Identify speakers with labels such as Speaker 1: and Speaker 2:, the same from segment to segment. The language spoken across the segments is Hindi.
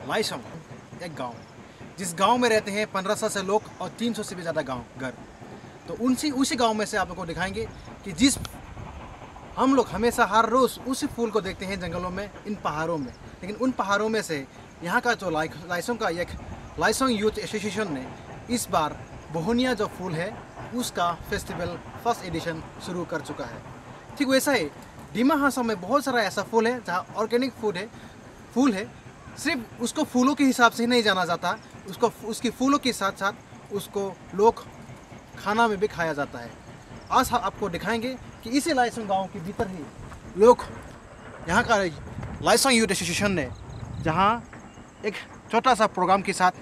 Speaker 1: लाइसोंग एक गांव, जिस गांव में रहते हैं 1500 से लोग और 300 से भी ज़्यादा गांव घर। तो उसी गांव में से आप लोग को दिखाएंगे कि जिस हम लोग हमेशा हर रोज़ उसी फूल को देखते हैं जंगलों में, इन पहाड़ों में, लेकिन उन पहाड़ों में से यहाँ का जो लाइसोंग का एक लाइसोंग यूथ एसोसिएशन ने इस बार बोहनिया जो फूल है उसका फेस्टिवल फर्स्ट एडिशन शुरू कर चुका है। ठीक वैसा ही डिमा हासाओ में बहुत सारा ऐसा फूल है जहाँ ऑर्गेनिक फूल है, सिर्फ उसको फूलों के हिसाब से ही नहीं जाना जाता, उसकी फूलों के साथ साथ उसको लोग खाना में भी खाया जाता है। आज आपको दिखाएंगे कि इसी लाइसोंग गांव के भीतर ही लोग यहाँ का लाइसोंग यूथ एसोसिएशन ने जहाँ एक छोटा सा प्रोग्राम के साथ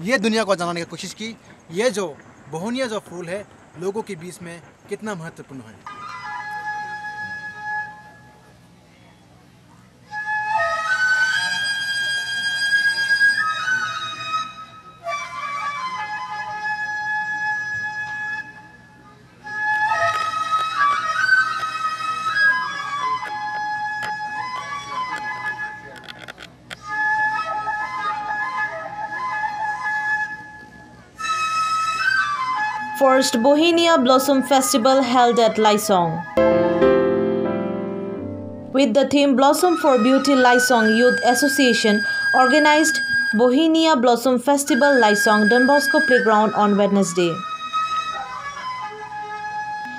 Speaker 1: ये दुनिया को जनाने की कोशिश की, ये जो बोहनिया जो फूल है लोगों के बीच में कितना महत्वपूर्ण है।
Speaker 2: First Bohenia Blossom Festival held at Laisong. With the theme Blossom for Beauty, Laisong Youth Association organized Bohenia Blossom Festival Laisong Don Bosco Playground on Wednesday.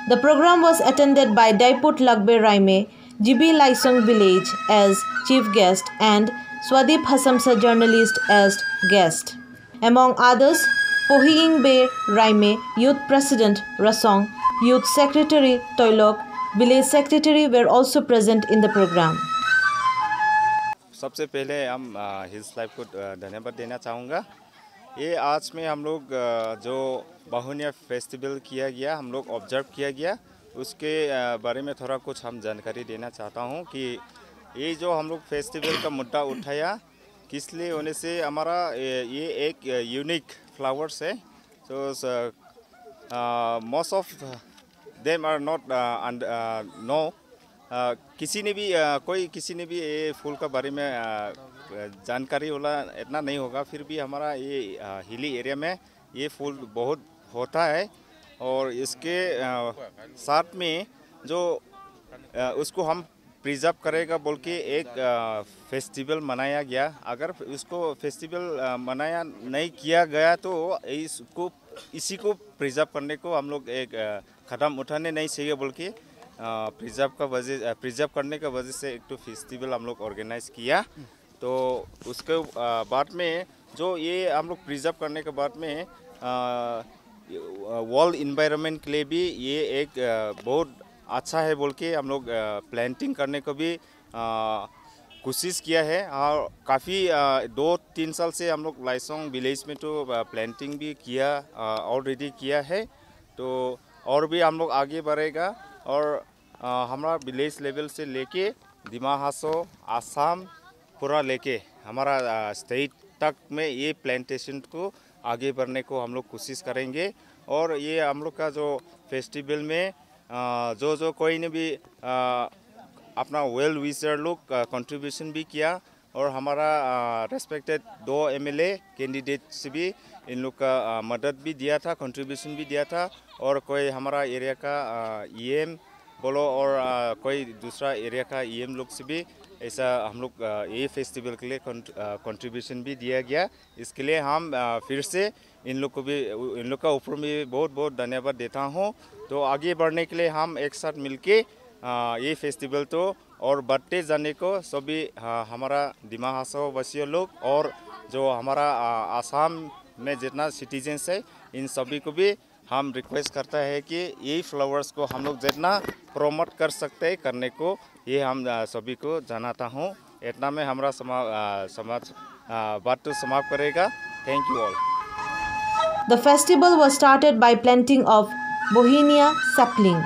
Speaker 2: The program was attended by Daiput Lagbe Raime, GB Laisong Village as chief guest and Swadip Hasamsa journalist as guest. Among others, Pohiing Be Raime, Youth President Rasong, Youth Secretary Toilok, Village Secretary were also present in the program.
Speaker 3: सबसे पहले हम हिल्स लाइफ को धन्यवाद देना चाहूँगा। ये आज में हम लोग जो बोहनिया फेस्टिवल किया गया, हम लोग ऑब्जर्व किया गया, उसके बारे में थोड़ा कुछ हम जानकारी देना चाहता हूँ कि ये जो हम लोग फेस्टिवल का मुद्दा उठाया किस लिए होने से हमारा ये एक यूनिक फ्लावर्स है। So most of them are not know किसी ने भी ये फूल का बारे में जानकारी वाला इतना नहीं होगा, फिर भी हमारा ये हिली एरिया में ये फूल बहुत होता है और इसके साथ में जो उसको हम प्रिजर्व करेगा बोल के एक फेस्टिवल मनाया गया। अगर उसको फेस्टिवल मनाया नहीं किया गया तो इसी को प्रिजर्व करने को हम लोग एक कदम उठाने नहीं चाहिए बोल के प्रिजर्व करने का वजह से एक तो फेस्टिवल हम लोग ऑर्गेनाइज किया। तो उसके बाद में जो ये हम लोग प्रिजर्व करने के बाद में वर्ल्ड इन्वायरमेंट के लिए भी ये एक बहुत अच्छा है बोल के हम लोग प्लांटिंग करने को भी कोशिश किया है और काफ़ी 2-3 साल से हम लोग लाइसोंग विलेज में तो प्लांटिंग भी किया ऑलरेडी किया है। तो और भी हम लोग आगे बढ़ेगा और हमारा विलेज लेवल से लेके डिमा हासाओ आसाम पूरा लेके हमारा स्टेट तक में ये प्लांटेशन को आगे बढ़ने को हम लोग कोशिश करेंगे। और ये हम लोग का जो फेस्टिवल में जो कोई ने भी अपना वेल विशर लोग कंट्रीब्यूशन भी किया और हमारा रेस्पेक्टेड 2 MLA कैंडिडेट से भी इन लोग का मदद भी दिया था, कंट्रीब्यूशन भी दिया था। और कोई हमारा एरिया का EM बोलो और कोई दूसरा एरिया का EM लोग से भी ऐसा हम लोग ये फेस्टिवल के लिए कंट्रीब्यूशन भी दिया गया। इसके लिए हम फिर से इन लोग का ऊपर में बहुत बहुत धन्यवाद देता हूँ। तो आगे बढ़ने के लिए हम एक साथ मिलके ये फेस्टिवल तो और बढ़ते जाने को सभी हमारा डिमा हासाओ वासियों लोग और जो हमारा आसाम में जितना सिटीजन्स है इन सभी को भी हम रिक्वेस्ट करता है कि यही फ्लावर्स को हम लोग जितना प्रमोट कर सकते हैं करने को ये हम सभी को जनाता हूँ। इतना में हमारा समाज बात तो समाप्त करेगा। Thank you all.
Speaker 2: The festival was started by planting of Bohenia sapling.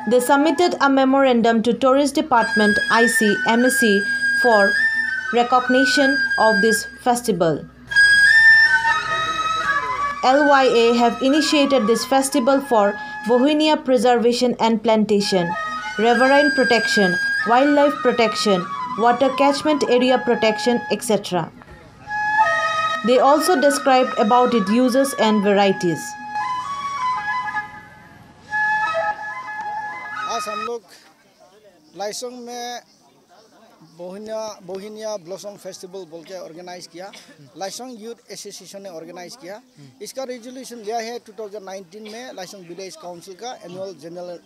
Speaker 2: They submitted a memorandum to Tourist Department IC MSC for recognition of this festival. LYA have initiated this festival for Bohenia preservation and plantation, riverine protection, wildlife protection, water catchment area protection, etc. They also described about its uses and varieties.
Speaker 4: आज हम लोग लाइसोंग में बोहिनिया ब्लॉसम फेस्टिवल बोल के ऑर्गेनाइज किया। लाइसोंग यूथ एसोसिएशन ने ऑर्गेनाइज किया। इसका रेजोल्यूशन लिया है 2019 में लाइसोंग विलेज काउंसिल का एनुअल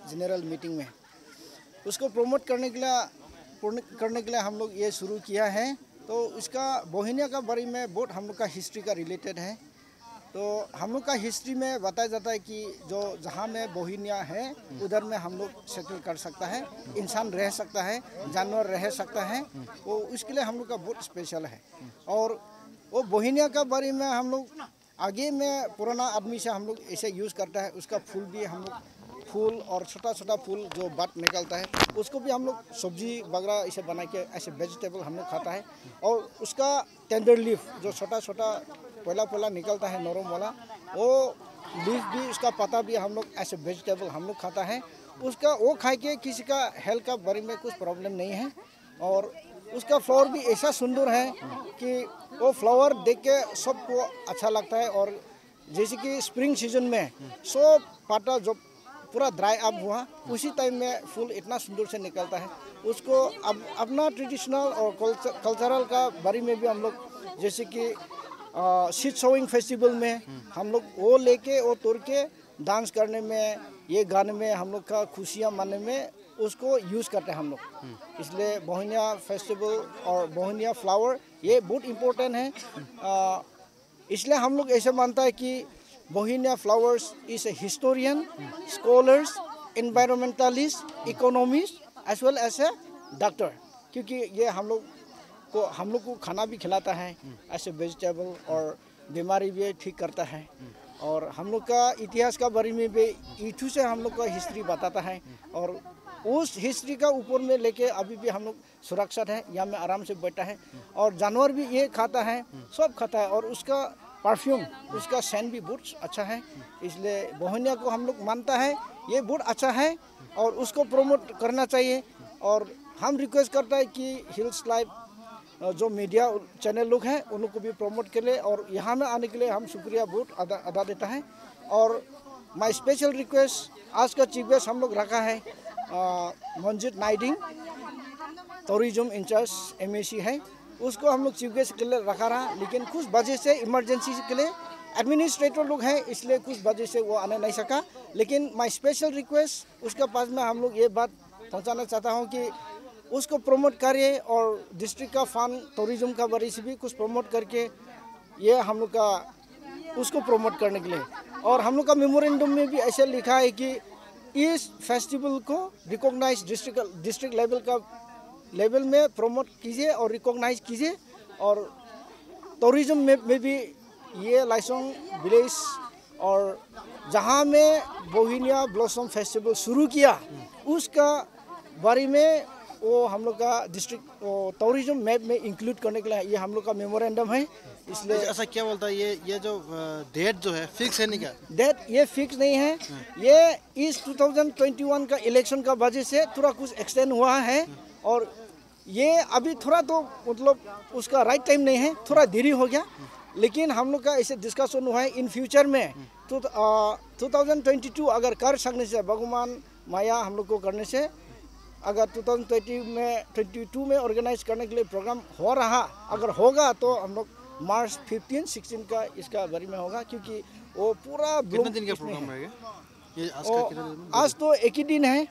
Speaker 4: जनरल मीटिंग में। उसको प्रमोट करने के लिए हम लोग ये शुरू किया है। तो इसका बोहिनिया का बारे में बहुत हम लोग का हिस्ट्री का रिलेटेड है। तो हम लोग का हिस्ट्री में बताया जाता है कि जो जहाँ में बोहिनिया है उधर में हम लोग सेटल कर सकता है, इंसान रह सकता है, जानवर रह सकता है। वो उसके लिए हम लोग का बहुत स्पेशल है। और वो बोहिनिया का बारे में हम लोग आगे में पुराना आदमी से हम लोग ऐसे यूज़ करता है। उसका फूल भी हम लोग फूल और छोटा छोटा फूल जो बात निकलता है उसको भी हम लोग सब्जी वगैरह ऐसे बना के ऐसे वेजिटेबल हम लोग खाता है। और उसका टेंडर लीफ जो छोटा छोटा पहला निकलता है नरम वाला, वो लीफ भी उसका पत्ता भी हम लोग ऐसे वेजिटेबल हम लोग खाता है। उसका वो खा के किसी का हेल्थ का बारे में कुछ प्रॉब्लम नहीं है। और उसका फ्लावर भी ऐसा सुंदर है कि वो फ्लावर देख के सबको अच्छा लगता है। और जैसे कि स्प्रिंग सीजन में सब पत्ता जो पूरा ड्राई अप हुआ उसी टाइम में फूल इतना सुंदर से निकलता है। उसको अब अपना ट्रेडिशनल और कल्चरल का बारे में भी हम लोग जैसे कि सीड सोइंग फेस्टिवल में हम लोग वो लेके वो तोड़ के डांस करने में, ये गाने में हम लोग का खुशियाँ मानने में उसको यूज़ करते हैं हम लोग। इसलिए बोहिनिया फेस्टिवल और बोहिनिया फ्लावर ये बहुत इम्पोर्टेंट है। इसलिए हम लोग ऐसे मानता है कि बोहिनिया flowers is a historian, scholars, environmentalist, economist as well as a doctor. क्योंकि ये हम लोग को खाना भी खिलाता है ऐसे वेजिटेबल और बीमारी भी ठीक करता है। और हम लोग का इतिहास का बारे में भी ईठू से हम लोग का हिस्ट्री बताता है। और उस हिस्ट्री का ऊपर में लेके अभी भी हम लोग सुरक्षित है, यहाँ में आराम से बैठा है। और जानवर भी ये खाता है, सब खाता है। और उसका परफ्यूम, उसका सेंट भी बहुत अच्छा है। इसलिए बोहिनिया को हम लोग मानता है ये बहुत अच्छा है और उसको प्रमोट करना चाहिए। और हम रिक्वेस्ट करता है कि हिल्स लाइव जो मीडिया चैनल लोग हैं उन लोग को भी प्रमोट के लिए और यहाँ में आने के लिए हम शुक्रिया बहुत अदा देता है। और माय स्पेशल रिक्वेस्ट, आज का चीफ गेस्ट हम लोग रखा है मंजित नाइडिंग, टूरिज्म इंचार्ज MAC है, उसको हम लोग चीफ गेस्ट के लिए रखा रहा। लेकिन कुछ वजह से इमरजेंसी के लिए एडमिनिस्ट्रेटर लोग हैं, इसलिए कुछ वजह से वो आने नहीं सका। लेकिन माय स्पेशल रिक्वेस्ट उसके पास में हम लोग ये बात पहुंचाना चाहता हूं कि उसको प्रमोट करिए और डिस्ट्रिक्ट का फंड टूरिज्म का बारे से भी कुछ प्रमोट करके ये हम लोग का उसको प्रमोट करने के लिए। और हम लोग का मेमोरेंडम में भी ऐसे लिखा है कि इस फेस्टिवल को रिकॉग्नाइज डिस्ट्रिक्ट लेवल में प्रमोट कीजिए और रिकॉग्नाइज कीजिए। और टूरिज्म में भी ये लाइसोंग विलेज और जहाँ में बोहिनिया ब्लॉसम फेस्टिवल शुरू किया उसका बारे में वो हम लोग का डिस्ट्रिक्ट टूरिज्म मैप में इंक्लूड करने के लिए ये हम लोग का मेमोरेंडम है। इसलिए
Speaker 1: ऐसा क्या बोलता है ये जो डेट जो है फिक्स है नहीं क्या?
Speaker 4: डेट ये फिक्स नहीं है। ये इस 2021 का इलेक्शन का वजह से थोड़ा कुछ एक्सटेंड हुआ है। और ये अभी थोड़ा तो मतलब उसका राइट टाइम नहीं है, थोड़ा देरी हो गया। लेकिन हम लोग का ऐसे डिस्कशन हुआ है इन फ्यूचर में तो 2022 अगर कर सकने से भगवान माया हम लोग को करने से अगर 2022 में ऑर्गेनाइज करने के लिए प्रोग्राम हो रहा, अगर होगा तो हम लोग मार्च 15-16 का इसका बारे में होगा। क्योंकि वो पूरा
Speaker 1: कितने दिन का प्रोग्राम रहेगा? ये
Speaker 4: आज तो एक ही दिन है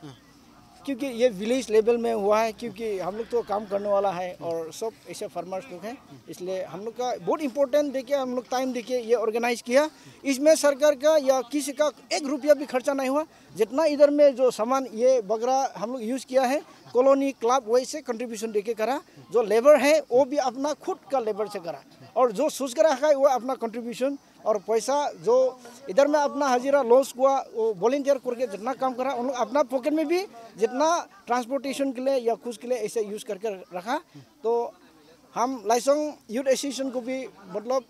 Speaker 4: क्योंकि ये विलेज लेवल में हुआ है। क्योंकि हम लोग तो काम करने वाला है और सब ऐसे फार्मर्स लोग हैं, इसलिए हम लोग का बहुत इंपॉर्टेंट देखिए हम लोग टाइम देखिए ये ऑर्गेनाइज किया। इसमें सरकार का या किसी का 1 रुपया भी खर्चा नहीं हुआ। जितना इधर में जो सामान ये वगैरह हम लोग यूज़ किया है कॉलोनी क्लब वैसे कंट्रीब्यूशन देके करा। जो लेबर है वो भी अपना खुद का लेबर से करा और जो सोच कर रखा है वो अपना कंट्रीब्यूशन और पैसा जो इधर में अपना हजीरा लॉस हुआ वो वॉलंटियर करके जितना काम करा उन लोग अपना पॉकेट में भी जितना ट्रांसपोर्टेशन के लिए या कुछ के लिए ऐसे यूज़ करके रखा। तो हम लाइसोंग यूथ एसोसिएशन को भी मतलब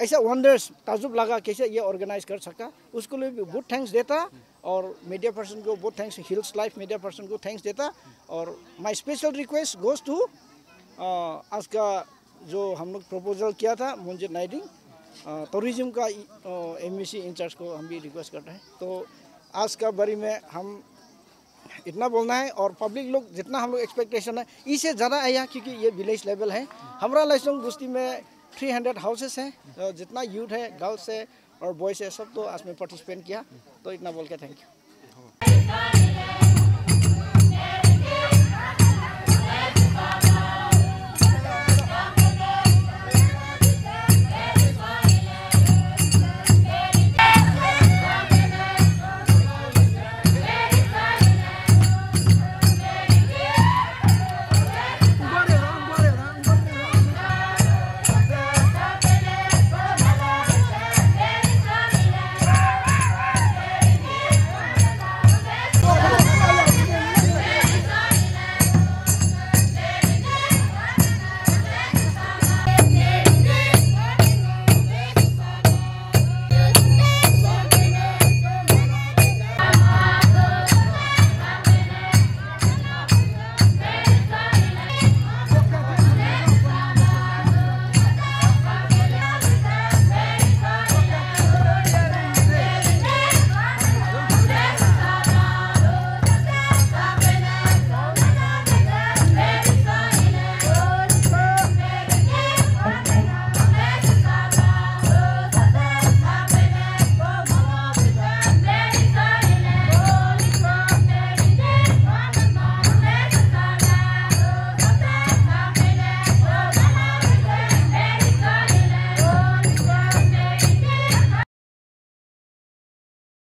Speaker 4: ऐसा वंडर्स ताजुब लगा कैसे ये ऑर्गेनाइज कर सका, उसको लिए भी बहुत थैंक्स देता। और मीडिया पर्सन को बहुत thanks, hills life media person को थैंक्स देता। और my special request goes to आज का जो हम लोग प्रपोजल किया था मुंजित नाइडिंग, टूरिज्म का एमईसी इंचार्ज को हम भी रिक्वेस्ट करते हैं। तो आज का बारे में हम इतना बोलना है, और पब्लिक लोग जितना हम लोग एक्सपेक्टेशन है इससे ज़्यादा आया, क्योंकि ये विलेज लेवल है। हमारा लाइसोंग बस्ती में 300 हाउसेस हैं, जितना यूथ है, गर्ल्स है और बॉयज़ है, सब तो आज में पार्टिसिपेट किया। तो इतना बोल के थैंक यू।